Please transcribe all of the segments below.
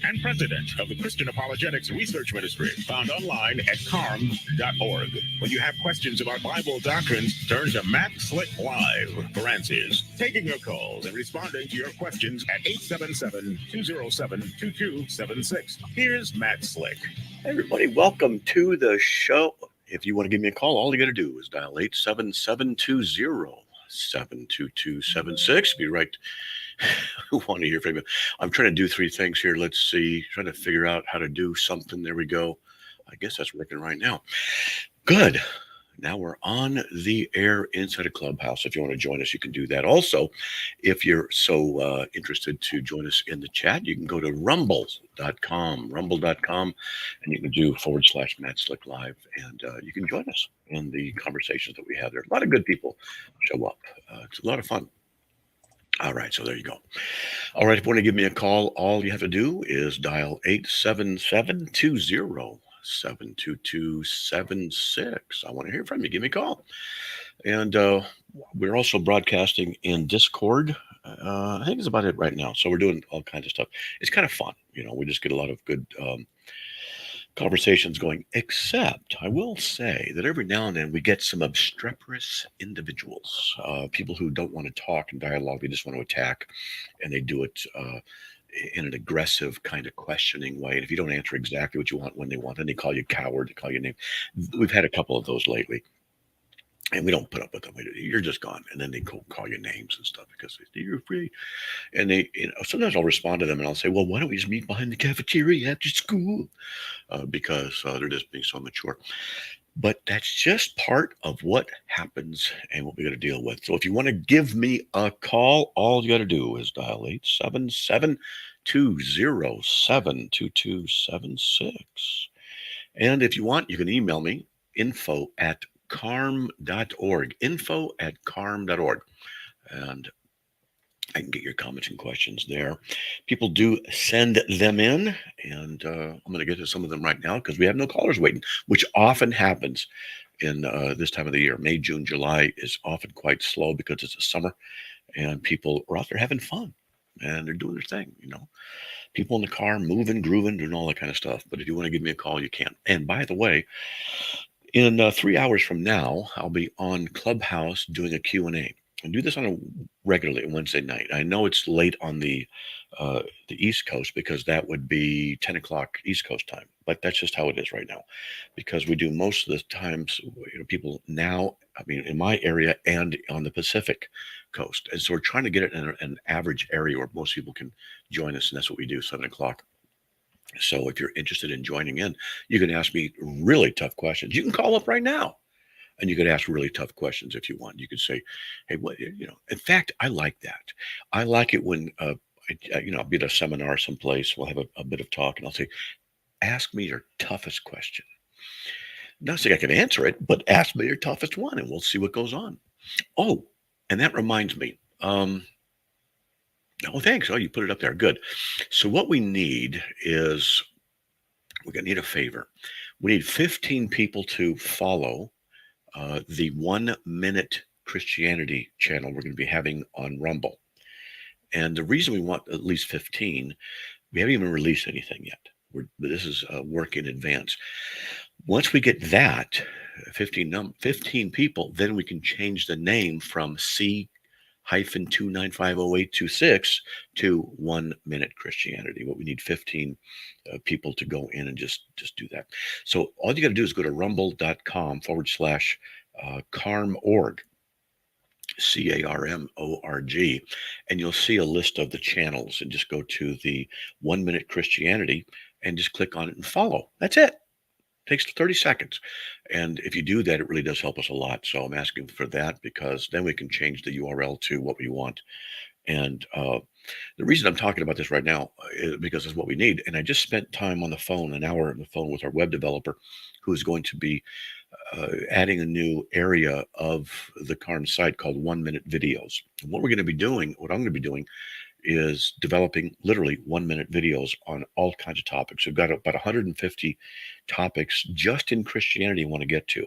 And president of the Christian Apologetics Research Ministry, found online at CARM.org. When you have questions about Bible doctrines, turn to Matt Slick Live for answers. Taking your calls and responding to your questions at 877-207-2276. Here's Matt Slick. Hey everybody, welcome to the show. If you want to give me a call, all you got to do is dial 877-207-2276. Be right. Who want to hear from you? I'm trying to do three things here. Let's see. Trying to figure out how to do something. There we go. I guess that's working right now. Good. Now we're on the air inside a Clubhouse. If you want to join us, you can do that. Also, if you're so interested to join us in the chat, you can go to rumble.com, and you can do / Matt Slick Live, and you can join us in the conversations that we have there. A lot of good people show up. It's a lot of fun. All right, so there you go. All right, if you want to give me a call, all you have to do is dial 877-207-2276. I want to hear from you. Give me a call. And we're also broadcasting in Discord. I think it's about it right now. So we're doing all kinds of stuff. It's kind of fun. You know, we just get a lot of good conversations going, except I will say that every now and then we get some obstreperous individuals, people who don't want to talk and dialogue, they just want to attack, and they do it in an aggressive kind of questioning way. And if you don't answer exactly what you want when they want, then they call you coward, they call you name. We've had a couple of those lately. And we don't put up with them. You're just gone. And then they call you names and stuff because you're free. And they, sometimes I'll respond to them and I'll say, well, why don't we just meet behind the cafeteria after school? Because they're just being so mature. But that's just part of what happens and what we got to deal with. So if you want to give me a call, all you got to do is dial 877-207-2276. And if you want, you can email me, info@carm.org, info@carm.org. And I can get your comments and questions there. People do send them in, and I'm going to get to some of them right now because we have no callers waiting, which often happens in this time of the year. May, June, July is often quite slow because it's the summer, and people are out there having fun, and they're doing their thing, you know. People in the car, moving, grooving, doing all that kind of stuff. But if you want to give me a call, you can. And by the way, in 3 hours from now, I'll be on Clubhouse doing a Q&A. I do this on a regularly Wednesday night. I know it's late on the East Coast because that would be 10 o'clock East Coast time, but that's just how it is right now, because we do most of the times, you know, people now, I mean, in my area and on the Pacific Coast. And so we're trying to get it in an average area where most people can join us. And that's what we do, 7 o'clock. So if you're interested in joining in, you can ask me really tough questions. You can call up right now. And you could ask really tough questions if you want. You could say, hey, what, you know, in fact, I like that. I like it when, I'll be at a seminar someplace. We'll have a bit of talk and I'll say, ask me your toughest question. Not saying I can answer it, but ask me your toughest one and we'll see what goes on. Oh, and that reminds me. Oh, thanks. Oh, you put it up there. Good. So what we need is we're going to need a favor. We need 15 people to follow the 1 Minute Christianity channel we're going to be having on Rumble. And the reason we want at least 15, we haven't even released anything yet. This is work in advance. Once we get that, 15 people, then we can change the name from C-2950826 to 1 Minute Christianity. What we need 15 people to go in and just do that. So all you got to do is go to rumble.com /CARM.org, CARMORG, and you'll see a list of the channels, and just go to the 1 Minute Christianity and just click on it and follow. That's it. Takes 30 seconds. And if you do that, it really does help us a lot. So I'm asking for that because then we can change the URL to what we want. And the reason I'm talking about this right now is because it's what we need. And I just spent time on the phone, an hour on the phone with our web developer, who is going to be adding a new area of the CARM site called 1 Minute Videos. And what I'm going to be doing is developing literally 1 minute videos on all kinds of topics. We've got about 150 topics just in Christianity I want to get to.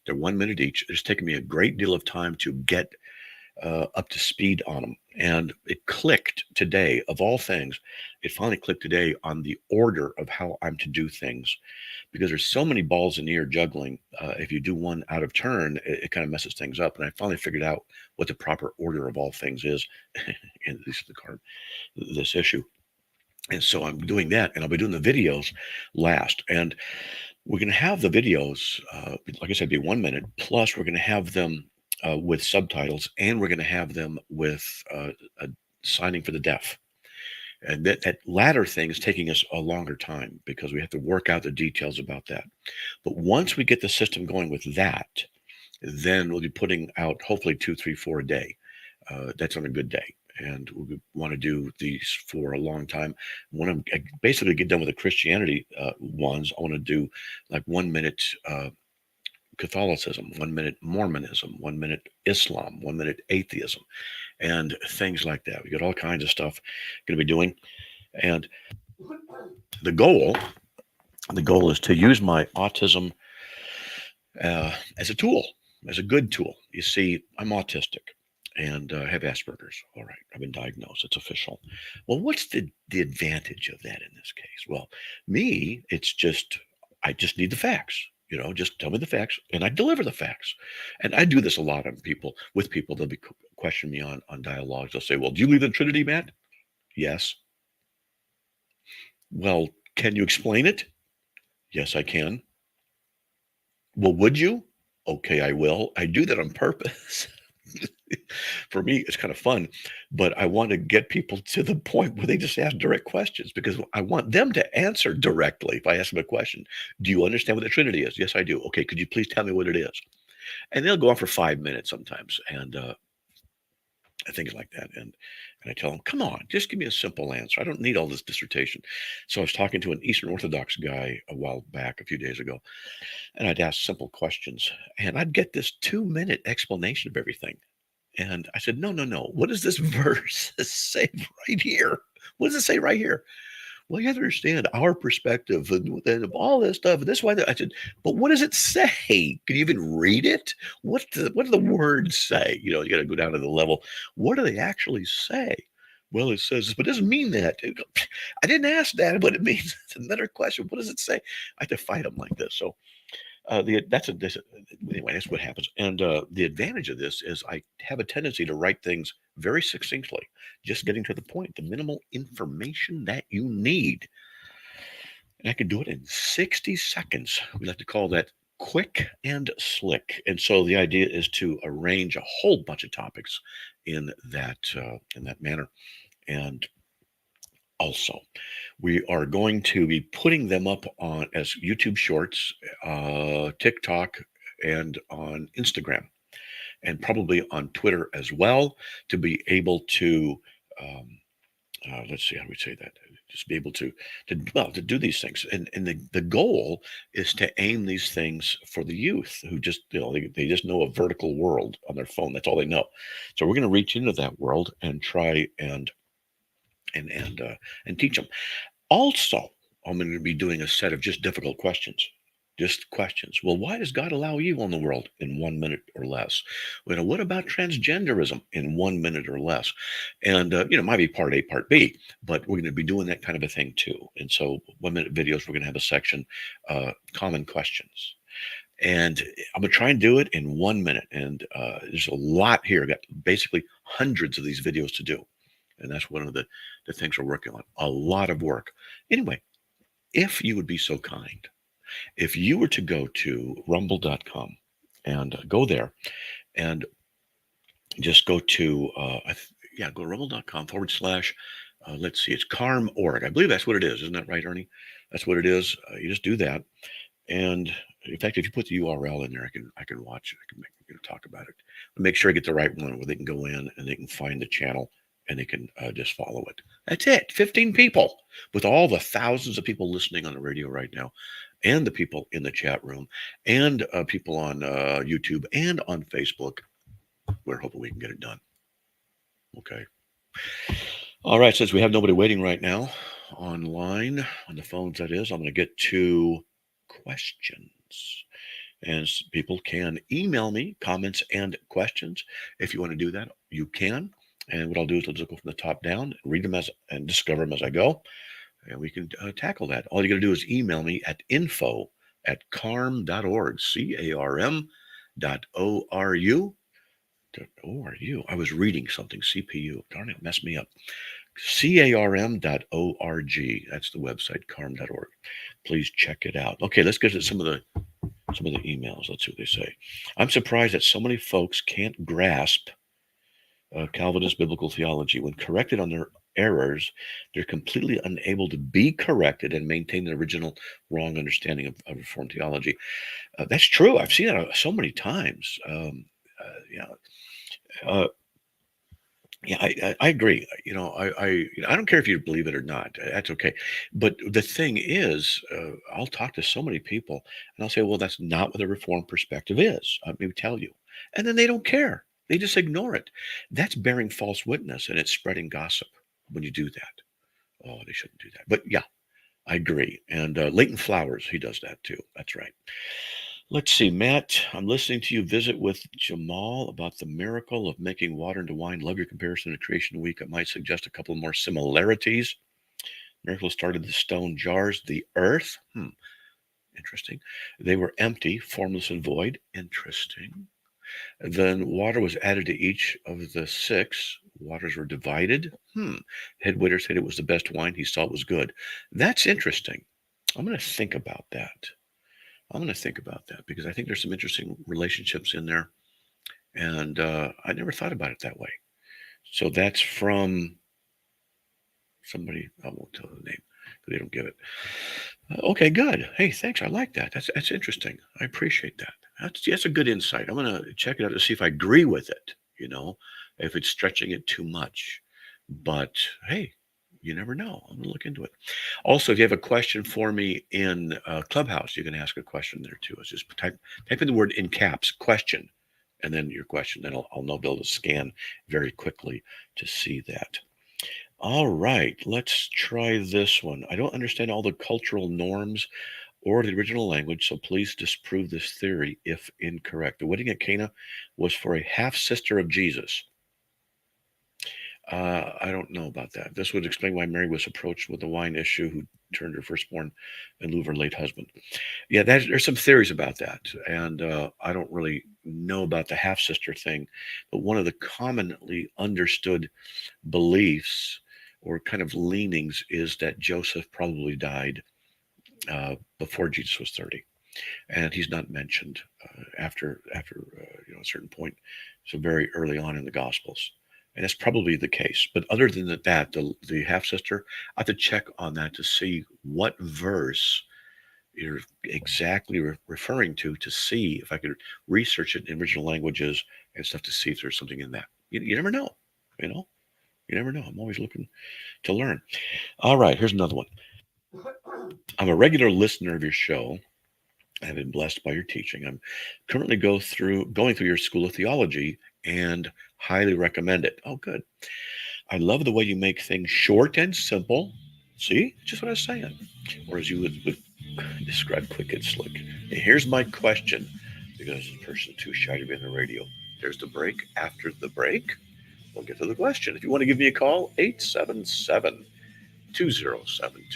They're 1 minute each. It's taken me a great deal of time to get up to speed on them. And it clicked today, of all things, it finally clicked today on the order of how I'm to do things, because there's so many balls in the air juggling. If you do one out of turn, it kind of messes things up. And I finally figured out what the proper order of all things is, in at least the card, this issue. And so I'm doing that, and I'll be doing the videos last. And we're going to have the videos, like I said, be 1 minute. Plus, we're going to have them with subtitles, and we're going to have them with a signing for the deaf. And that latter thing is taking us a longer time because we have to work out the details about that. But once we get the system going with that, then we'll be putting out hopefully 2, 3, 4 a day. That's on a good day. And we want to do these for a long time. When I basically get done with the Christianity ones, I want to do like 1 minute Catholicism, 1 minute Mormonism, 1 minute Islam, 1 minute atheism, and things like that. We got all kinds of stuff going to be doing. And the goal is to use my autism as a tool, as a good tool. You see, I'm autistic and have Asperger's. All right, I've been diagnosed. It's official. Well, what's the advantage of that in this case? Well, me, it's just, I just need the facts. Just tell me the facts, and I deliver the facts. And I do this a lot on people, with people. They'll be question me on dialogues. They'll say, "Well, do you believe in the Trinity, Matt?" Yes. Well, can you explain it? Yes, I can. Well, would you? Okay, I will. I do that on purpose. For me, it's kind of fun, but I want to get people to the point where they just ask direct questions, because I want them to answer directly. If I ask them a question, do you understand what the Trinity is? Yes, I do. Okay, could you please tell me what it is? And they'll go on for 5 minutes sometimes, and things like that. And I tell them, come on, just give me a simple answer. I don't need all this dissertation. So I was talking to an Eastern Orthodox guy a while back, a few days ago, and I'd ask simple questions, and I'd get this 2 minute explanation of everything. And I said, no, no, no. What does this verse say right here? What does it say right here? Well, you have to understand our perspective and all this stuff. And this is why I said, but what does it say? Can you even read it? What do the words say? You got to go down to the level. What do they actually say? Well, it says, but it doesn't mean that. I didn't ask that, but it means it's another question. What does it say? I have to fight them like this. So anyway, that's what happens. And the advantage of this is I have a tendency to write things very succinctly, just getting to the point, the minimal information that you need. And I can do it in 60 seconds. We like to call that quick and slick. And so the idea is to arrange a whole bunch of topics in that manner. And also, we are going to be putting them up on as YouTube Shorts, TikTok, and on Instagram, and probably on Twitter as well, to be able to, let's see how we say that, just be able to do these things. And the goal is to aim these things for the youth who just, they just know a vertical world on their phone. That's all they know. So we're going to reach into that world and try and teach them. Also, I'm going to be doing a set of just difficult questions. Just questions. Well, why does God allow evil in the world in 1 minute or less? What about transgenderism in 1 minute or less? And, it might be part A, part B, but we're going to be doing that kind of a thing too. And so 1 minute videos, we're going to have a section, common questions. And I'm going to try and do it in 1 minute. And there's a lot here. I've got basically hundreds of these videos to do. And that's one of the things we're working on. A lot of work. Anyway, if you would be so kind, if you were to go to rumble.com and go there and just go to, go to rumble.com / let's see, it's CARM.org. I believe that's what it is. Isn't that right, Ernie? That's what it is. You just do that. And in fact, if you put the URL in there, I can watch it. I can talk about it. But make sure I get the right one where they can go in and they can find the channel and they can just follow it. That's it. 15 people, with all the thousands of people listening on the radio right now, and the people in the chat room, and people on YouTube and on Facebook. We're hoping we can get it done. Okay. All right, since we have nobody waiting right now online, on the phones, that is, I'm going to get to questions. And people can email me comments and questions. If you want to do that, you can. And what I'll do is I'll just go from the top down, read them as and discover them as I go, and we can tackle that. All you got to do is email me at info@carm.org, CARM.ORU. ORU. I was reading something, CPU. Darn it, messed me up. CARM.org. That's the website, carm.org. Please check it out. Okay, let's get to some of the emails. Let's see what they say. I'm surprised that so many folks can't grasp Calvinist biblical theology. When corrected on their errors, they're completely unable to be corrected and maintain the original wrong understanding of Reformed theology. That's true. I've seen that so many times. Yeah. Uh, yeah, I agree. I don't care if you believe it or not. That's okay. But the thing is, I'll talk to so many people, and I'll say, "Well, that's not what the Reformed perspective is." Let me tell you, and then they don't care. They just ignore it. That's bearing false witness, and it's spreading gossip when you do that. Oh, they shouldn't do that. But yeah, I agree. And Leighton Flowers, he does that too. That's right. Let's see, Matt, I'm listening to you visit with Jamal about the miracle of making water into wine. Love your comparison to Creation Week. I might suggest a couple more similarities. Miracle started the stone jars, the earth. Interesting. They were empty, formless, and void. Interesting. Then water was added to each of the six. Waters were divided. Head waiter said it was the best wine. He saw it was good. That's interesting. I'm going to think about that. I'm going to think about that because I think there's some interesting relationships in there. And I never thought about it that way. So that's from somebody, I won't tell the name, but they don't give it. Okay, good. Hey, thanks. I like that. That's interesting. I appreciate that. That's a good insight. I'm going to check it out to see if I agree with it, if it's stretching it too much. But hey, you never know. I'm going to look into it. Also, if you have a question for me in Clubhouse, you can ask a question there too. It's just type in the word in caps, question, and then your question. Then I'll know, be able to scan very quickly to see that. All right, let's try this one. I don't understand all the cultural norms or the original language, so please disprove this theory if incorrect. The wedding at Cana was for a half sister of Jesus. I don't know about that. This would explain why Mary was approached with a wine issue who turned her firstborn in lieu of her late husband. Yeah, there's some theories about that. And I don't really know about the half sister thing, but one of the commonly understood beliefs or kind of leanings is that Joseph probably died before Jesus was 30. And he's not mentioned after a certain point, so very early on in the Gospels, and that's probably the case. But other than that, the half sister, I have to check on that to see what verse you're exactly referring to see if I could research it in original languages and stuff to see if there's something in that. You never know, you know. You never know. I'm always looking to learn. All right, here's another one. I'm a regular listener of your show. I have been blessed by your teaching. I'm currently going through your School of Theology and highly recommend it. Oh, good. I love the way you make things short and simple. See, just what I was saying. Or as you would describe, quick and slick. And here's my question, because the person too shy to be on the radio. There's the break. After the break, we'll get to the question. If you want to give me a call, 877 207